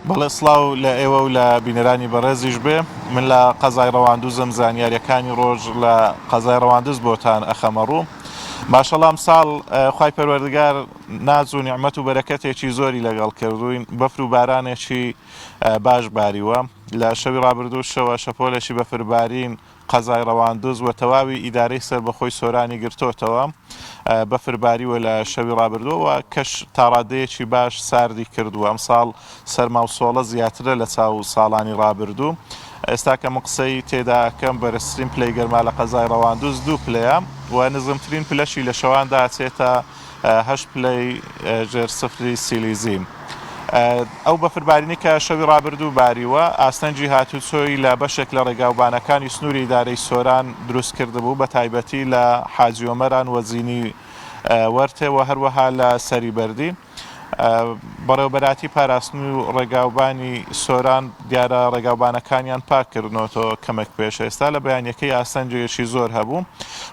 بەڵێ سڵاو لە ئێوە و لە بینەرانی بەڕێزیش بێ من لە قەزای ڕەواندوزم زانیاریەکانی ڕۆژ لە قەزای ڕەواندز بۆتان ئەخەمە ڕوو ماشەڵام ساڵ خی پەروەردگار ناز و نیعممەت و بەرەکەتێکی زۆری لەگەڵ کردوین بەفر و بارانێکی باش باریوە لە شەوی ڕابردوو شەوە شەپۆلێکی بەفربارین قەزای ڕەواندوز و تەواوی ئیدارەی سەربەخۆی سۆرانی گرتوتەوە بەفرباریوە لە شەوی ڕابردووەوە کەش تاڕادەیەکی باش ساردی کردووە ئەم ساڵ سەرما و سۆڵە زیاترە لە چاو ساڵانی ڕابردوو ئێستا کە من قسەی تێداکەم بەرزترین پلەی گەرما لە قەزای ڕەواندوز دوو پلەیە و نزمترین پلەشی لە شەواندا چێتە هەشت پلەی ژێر سفری سیلیزیم. ئەو بەفربارینی کە شەوی ڕابردوو باریوە ئاستەنجی هاتوچۆی لە بەشێک لە ڕێگاوبانەکانی سنووری ئیدارەی سۆران دروست کردبوو بە تایبەتی لە حاجیۆمەران وەزینی وەرتێەوە هەروەها لە سەری بەردی بەڕێوبەراتی پاراستنی و ڕێگاوبانی سۆران دیارە ڕێگاوبانەکانیان پاکردنەوە کەمێک پێش ئێستا لە بەیانەکەی ئاستەنجێکی زۆر هەبوو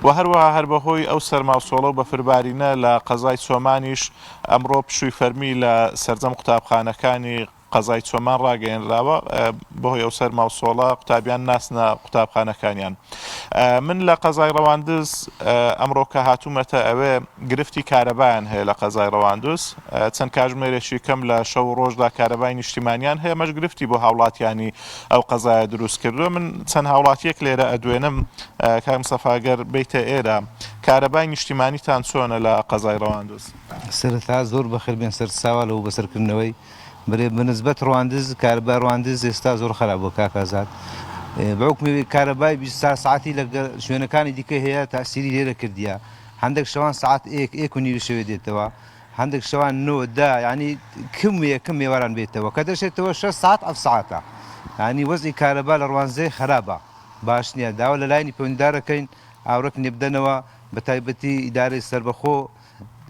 و هەروەها هەر بەهۆی ئەو سەرماوسۆڵە و بەفربارینە لە قەزای چۆمانیش ئەمڕۆ پشووی فەرمی لە سەرجەم قوتابخانەکانی قەزای چۆمان ڕاگەیەنراوە بەهۆی ئەو سەرماوسۆڵە قوتابیان ناسنە قوتابخانەکانیان من لە قەزای ڕەواندز ئەمڕۆ کە هاتوومەتە ئەوێ گرفتی کارەبایان هەیە لە قەزای ڕەواندوز چەند کاژمێرێکی کەم لە شەو ڕۆژدا کارەبای نیشتیمانیان هەیە مەش گرفتی بۆ هاوڵاتیانی ئەو قەزایە دروست کردووە من چەند هاوڵاتیەک لێرە ئەدوێنم کاک مستەفاگەر بیتە ئێرە کارەبای نیشتیمانیتان چۆنە لە قەزای ڕەواندوز سەرەتا زۆر بەخێربێن سەر ساوە لەو بەسەرکردنەوەی بنسبەت ڕواندز کارەبای ڕواندز ئێستا زۆر خراپ بۆ کاکازات بەوکمی کارەبای 20 ساعتی لە شوێنەکانی دیکە هەیە تاسیری لێرە کردیە هەندێک شەوان ساعت ئێک و نیوی شەوێ دێتەوە هەندێک شەوان نۆدا ینی کم میێواران بێتەوە کە دەشێتەوە 6 ساعت ئەف ساعتە ینی وەزی کارەبا لە ڕوانزەی خراپە باش نییە داوە لە لایانی پەیوەنددارەکەین ئاورەک نێبدەنەوە بە تایبەتی ئیدارەی سەربەخۆ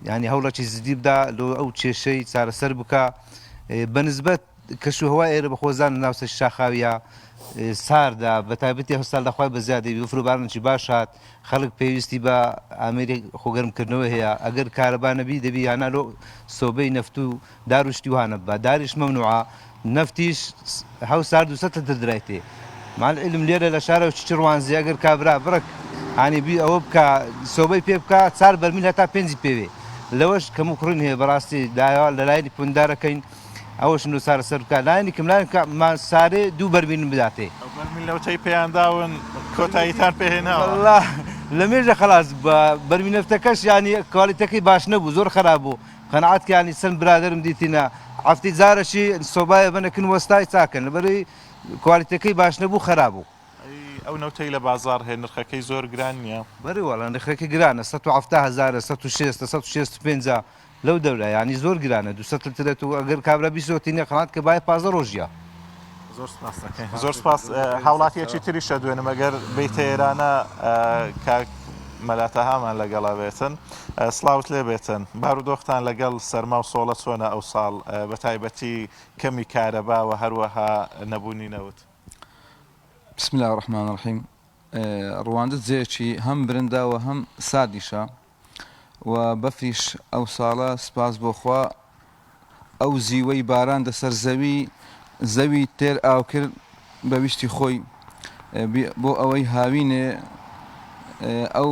ینی هەوڵەکی زدی بدا لە ئەو کێشەی چارەسەر بکە بەنسبەت کەشوهوا ئێرە بە خۆزان ناوسە شاخاویە ساردا بە تایبەتی هەستال دەخوای بە زیادی بفروبارنی باش هات خەڵک پێویستی بە ئامێری خۆگەرمکردنەوە هەیە ئەگەر کارەبانەبی دەبی یانالۆ سۆبەی نەفت و داروشتی وانە بە داریش مەمنوعە نەفتیش هەو سارد و سەتە دەدرایتێ مال علم لێرە لە شارە چ ڕوانزی ئەگەر کابرا بڕک هانی بی ئەوە بکە سۆبەی پێ بکە 4 بەرمیل هەتا 5 پێوێ لەوەش کەم و کوڕین هەیە بەڕاستی داوا لە لایانی پوندارەکەین ئەوەش نو سارە سەر بکە لایانی کەم سارێ دوو بەرمین بداتێ لەوتەی پێیانداون کۆتاییتان پێهێناوە لە مێژە خلاص بە بەرمینەفتەکەش ینی کوالیتەکەی باش نەبوو زۆر خراپ بوو قەنەعەتکیانی سند برادرم دیتینە هەفتی جارەشی سۆبایە بنەکن وەستای چاکەن لەبەرەوەی کوالیتەکەی باش نەبوو خراپ بوو ئەو نەوتەی لە بازار هەیە نرخەکەی زۆر گران نییە بەریوەڵە نرخەکەی گرانە 170 1665 لەو دەورە ینی زۆر گرانە 200 و ئەگەر کابرا بیسۆتینە خڵات کە باە 15 ڕۆژیە زۆر سپاس هاوڵاتیەکی تریشە دوێنم ئەگەر بیتە ئێرانە کاک مەلاتە هامان لەگەڵا بێتن سلااوت لێ بێتن بارودۆختان لەگەڵ سەرما و سۆڵە چۆنە ئەو ساڵ بە تایبەتی کەمی کارەباوە هەروەها نەبوونی نەوت بسم الله الرحمن الرحیم ڕواندز جێکی هەم برنداوە هەم سادیشە و بەفریش ئەو ساڵە سپاس بۆخوا ئەو زیوەی باران دەسەر زەوی تێر ئاو کرد بەویشتی خۆی بۆ ئەوەی هاوینێ ئەو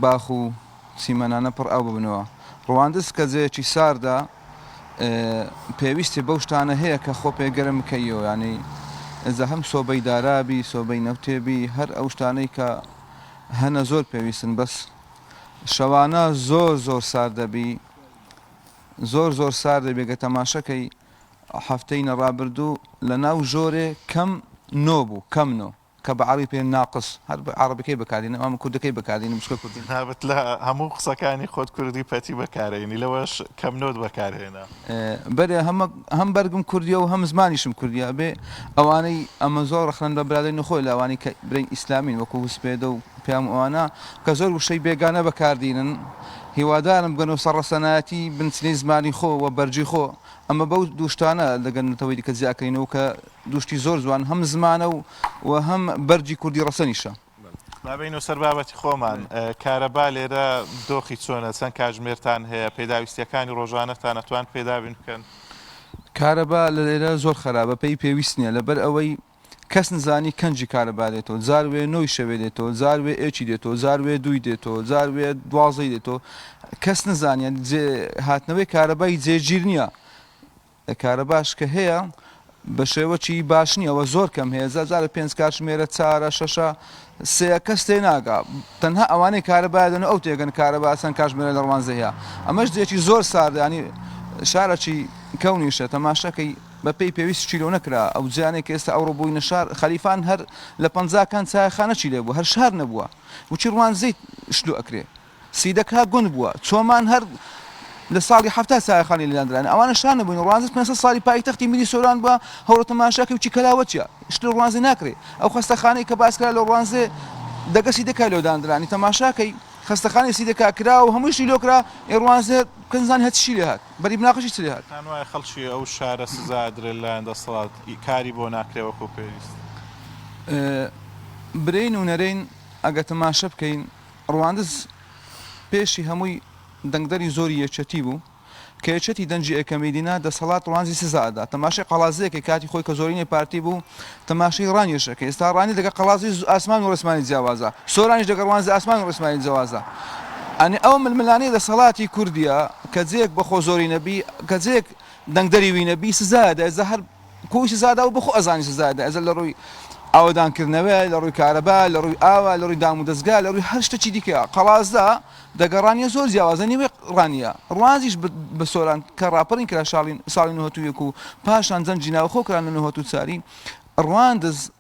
باخ و سیمەنانە پڕ ئاو ببنەوە ڕواندز کە جەیەکی ساردا پێویستی بەو شتانە هەیە کە خۆ پێگەرم بکەیەوە ینی ئەزە هەم سۆبەی دارابی سۆبەی نەوتێبی هەر ئەو شتانەی کە هەنە زۆر پێویستن بەس شەوانە زۆر سار دەبی زۆر سار دەبێگە تەماشەکەی هەفتەی نەڕابردوو لە ناو ژۆرێ کەم نۆ بوو کەم نۆ کە بە عەربی پێ ناقص هەر عەربەکەی بەکارێنە ئەم کوردەکەی بەکارێنە مشکە کوردی نابێت لە هەموو قسەکانی خۆت کوردی پەتی بەکارێنی لەوەش کەم نۆت بەکارهێنا بەرێ هەم بەرگم کوردیە و هەم زمانیشم کوردیە بێ ئەوانەی ئەمە زۆر ڕخنن بە برادەی نخۆی لە ئەوانی کە برین ئیسلامین وەکو هوسپێدە و پێم ئەوانە کە زۆر وشەی بێگانە بەکاردێنن هیوادارم بگەن و سەرڕەسەنایەتی بنچنەی زمانی خۆ و بەرجی خۆ ئەمە بەو دووشتانە لەگەنەوەی دیکە زیاکەینەوە کە دوشتی زۆر جوان هەم زمانە و هەم بەرجی کوردی ڕەسەنیشە بابین و سەر بابەتی خۆمان کارەبا لێرە دۆخی چۆنە چەند کاتژمێرتان هەیە پێداویستیەکانی ڕۆژانەتان ئەتوان پێدابین بکەن کارەبا لە لێرە زۆر خراپە پێی پێویست نییە لەبەر ئەوەی کەس نزانی کەنجی کارەبا دێتەوە زاروێ نۆی شەوێ دێتەوە زاروێ ئێچی دێتەوە زاروێ دووی دێتەوە زاروێ دوازەی دێتەوە کەس نزانیان هاتنەوەی کارەبای جێگیر نییە کارەباش کە هەیە بە شێوەکی باش نییەوە زۆر کەم هەیە زارە پێنج کاتژمێرە چارە شەشە سێ کەس تێ ناگا تەنها ئەوانەی کارەبا دەن ئەو تێگەن کارەبا چەند کاتژمێرە لە ڕوانزە هەیە ئەمەش دێکی زۆر ساردانی شارێکی کەونیشە تەماشەکەی بە پێی پێویست چیلۆ نەکرا ئەو جیانێک ئێستا ئەوڕۆ بووینە شار خەلیفان هەر لە 50کان چایخانەی لێ بوو هەر شار نەبووە وچی ڕوانزەی شلو ئەکرێ سیدەکە گوند بووە چۆمان هەر لە ساڵی هەفتا چایخانی لێدانران ئەوانە شار نەبووین ڕوانزە 500 ساڵی پایتەختی میری سۆران بووە هەوڵە تەماشاکە وچی کەلاوەچیە شلو ڕوانزە ناکرێ ئەو خەستەخانەی کە باسکرا لە ڕوانزێ دەگەسی دەکا لێدانرانی تەماشاکەی خەستەخانەی سیدەکا کرا و هەمووشی لۆکرا ڕوانزە کەنزان هەچشی لێ هات بەری بناقەشی چ لێ هات وای خەڵکی ئەو شارە سزا درێت لایەن دەسەڵات کاری بۆ ناکرێوەکو پێویست برین و نەرین ئەگە تەماشە بکەین ڕواندز پێشی هەمووی دەنگدەری زۆری یەکچەتی بوو کە یەکچەتی دەنجی ئەکەمیدینا دەسەڵات ڕوانزی سزادا تەماشای قەڵازەیەکی کاتی خۆی کە زۆرینەی پارتی بوو تەماشای ڕانیشەکە ئێستا ڕانی لەگە قەڵازی ئاسمان و ڕسمانی جیاوازە سۆرانیش لەگە ڕوانزی ئاسمان و ڕسمانی جیاوازە ئەنی ئەو ململانەی دەسەڵاتی کوردیە کە جێک بەخۆ زۆری نەبی کە جێک دەنگدەری وی نەبی سزادا ئێزە هەر کۆی سزادا و بخۆ ئەزانی سزادا ئێزە لە ڕووی ئاوەدانکردنەوە لە ڕووی کارەبا لە ڕووی ئاوا لە ڕووی دام و دەستگا لە ڕووی هەر شتێکی دیکە قەڵازدا دەگەڕانیە زۆر جیاوازە نیوێ ڕانیە ڕوانزیش بە سۆران کە ڕاپەڕین کرا ساڵی 1970 و پاشان جەنجی ناوخۆ کران لە 1940 ڕواندز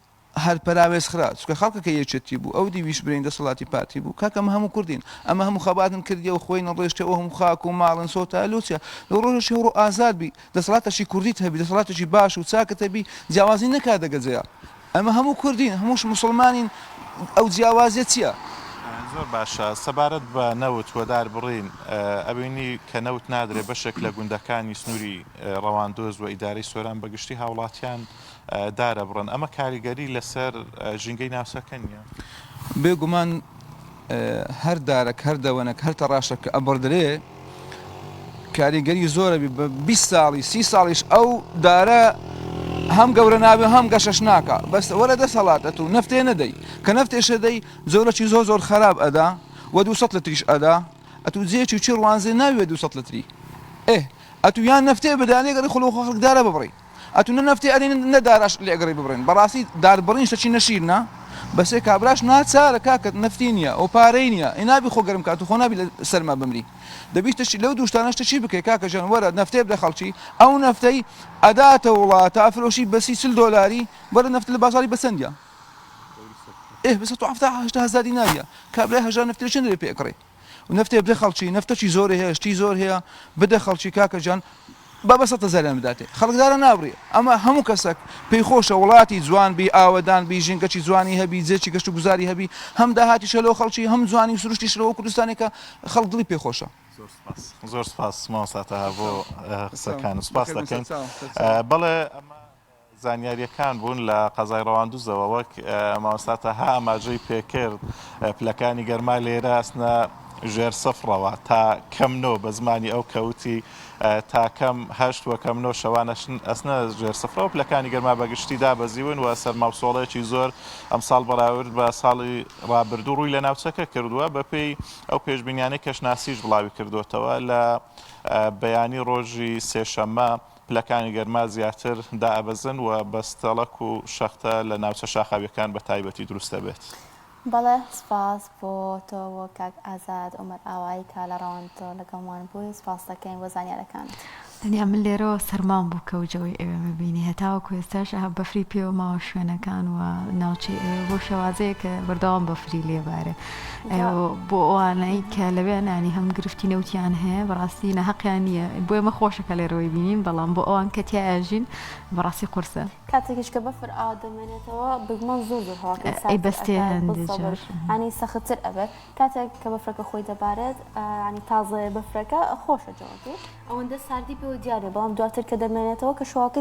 هەر پەراوێز خرا چکە خەڵکەکە یەکچەتی بوو ئەو دیویش برین دەسەڵاتی پارتی بوو کاکە ئەمە هەموو کوردین ئەمە هەموو خەباتن کردیە و خۆی نەڕێشتەوە هەموو خاک و ماڵن سۆتا لوچە لە ڕۆژەشی هەڕۆ ئازاد بی دەسەڵاتەشی کوردیت هەبی دەسەڵاتێکی باش و چاکت هەبی جیاوازی نەکات دەگەجەیە ئەمە هەموو کوردین هەمووش مسلمانین ئەو جیاوازیە چییە؟ زۆر باشە سەبارەت بە نەوت وەدار بڕین ئەبینی کە نەوت نادرێ بەشێک لە گوندەکانی سنووری ڕەواندۆز و ئیداری سۆران بەگشتی هاوڵاتیان دارە بڕن ئەمە کاریگەری لەسەر ژینگەی ناوچەکە نیە بێگومان هەر دارێک هەر دەوەنێک هەر تەڕاشێک کە ئەبڕدرێ کاریگەری زۆرە بە 20 ساڵی 30 ساڵیش ئەو دارە هەم گەورە ناوێ هەم گەشەش ناکە بەس وەرە دەسەڵاتەت و نەفتێ نەدەی کە نەفتێشە دەی زۆرەکی زۆر خراپ ئەدا و 200 لتریش ئەدا ئەتو جێکی چی ڕوانزێ ناوێ 200 لتری ئەتو یان نەفتێ بدانێگەری خۆ خەڵکدارە ببڕی ئەتو نەفتی ئەرین نەداراش لێگەڕی ببڕین بەڕاستی داربڕین شتێکی نەشیرنا بەسێ کابراش ناچارە کاکەت نەفتی نییە ئەو پارەی نییە ئینابی خۆ گەرم کات و خۆ نابی لە سەرما بمری دەبیستە لەو دووشتانەشتە چی بکەی کاکە ژەن وەرە نەفتێ بدە خەڵکی ئەو نەفتەی ئەداتە وڵاتە ئەفرۆشی بە 30 دۆلاری بەرە نەفت لە بازاری بەسەندە بەس 7 دیناریە کابرای هەژار نەفتی چەند لێ پێکڕێ و نەفتێ بدە خەڵکی نەفتەکی زۆر هەیە شتی زۆر هەیە بدە خەڵکی کاکە جان بە زەریان بداتێ خەڵکدارە نابڕێ ئەمە هەموو کەسێک پێی خۆشە وڵاتی جوان بی ئاوەدان بی ژینگەی جوانی هەبی جێکی گەشت و گوزاری هەبی هەم داهاتی شەلۆ خەڵکی هەم جوانی سروشتی شلەوە کوردستانێکە خەڵک دڵی پێخۆشە زۆر سپاس مامۆستاتا بۆ قسەکان سپاس دەکەین بەڵێ ئەمە زانیاریەکان بوون لە قەزای ڕەواندوزەوە وەک مامۆستاتا ها ئاماژەی پێکرد پلەکانی گەرما لێرە ئەسنە ژێر سەفرەوە تا کەمنۆ بە زمانی ئەو کەوتی تا کەم هەشت وە کەمنۆ شەوانە ئەسنە ژێر سەفرەوە پلەکانی گەرما بەگشتی دابەزیون و سەرماوسۆڵەیەکی زۆر ئەمساڵ بەراورد بە ساڵی ڕابردوو ڕووی لە ناوچەکە کردووە بەپێی ئەو پێشبینیانەی کەشناسیش بڵاوی کردوتەوە لە بەیانی ڕۆژی سێشەممە پلەکانی گەرما زیاتر دائەبەزن و بەستەڵک و شەختە لە ناوچە شاخاویەکان بە تایبەتی دروستە بێت. بەڵێ سپاس بۆ تۆ وە کاک ئازاد ئومەر ئاوایی کا لە ڕەوانتۆ لەگەڵمان بووی سپاس دەکەین بۆ زانیاریەکانت. دنیا من لێرەوە سەرمان بوو کەوجەوەی ئێوە مەبینی هەتاوەکو ئێستاش بەفری پێوە ماوە شوێنەکان و ناوچەی ئێوە بۆ شەوازەیە کە بەردەوام بەفری لێبارێ بۆ ئەوانەی کە لەوێ نانی هەم گرفتی نەوتیان هەیە بەڕاستی نەحەقیان نییە بۆ ئێمە خۆشەکە لێرەوەی بینین بەڵام بۆ ئەوان کە تیاژین بەڕاستی قورسە کاتێکیش کە بەفر ئاوا دەمێنێتەوە بگمان زۆر هەواکە ئەی بەستێ هەندێجار ئەنی سەختتر ئەبێت کاتێک کە بەفرەکە خۆی دەبارێت ینی تازە بەفرەکە خۆشە جوڵاتی ئەوەندە ساردی پێ و دیارێ بەڵام دواتر کە دەمێنێتەوە کە شەواکە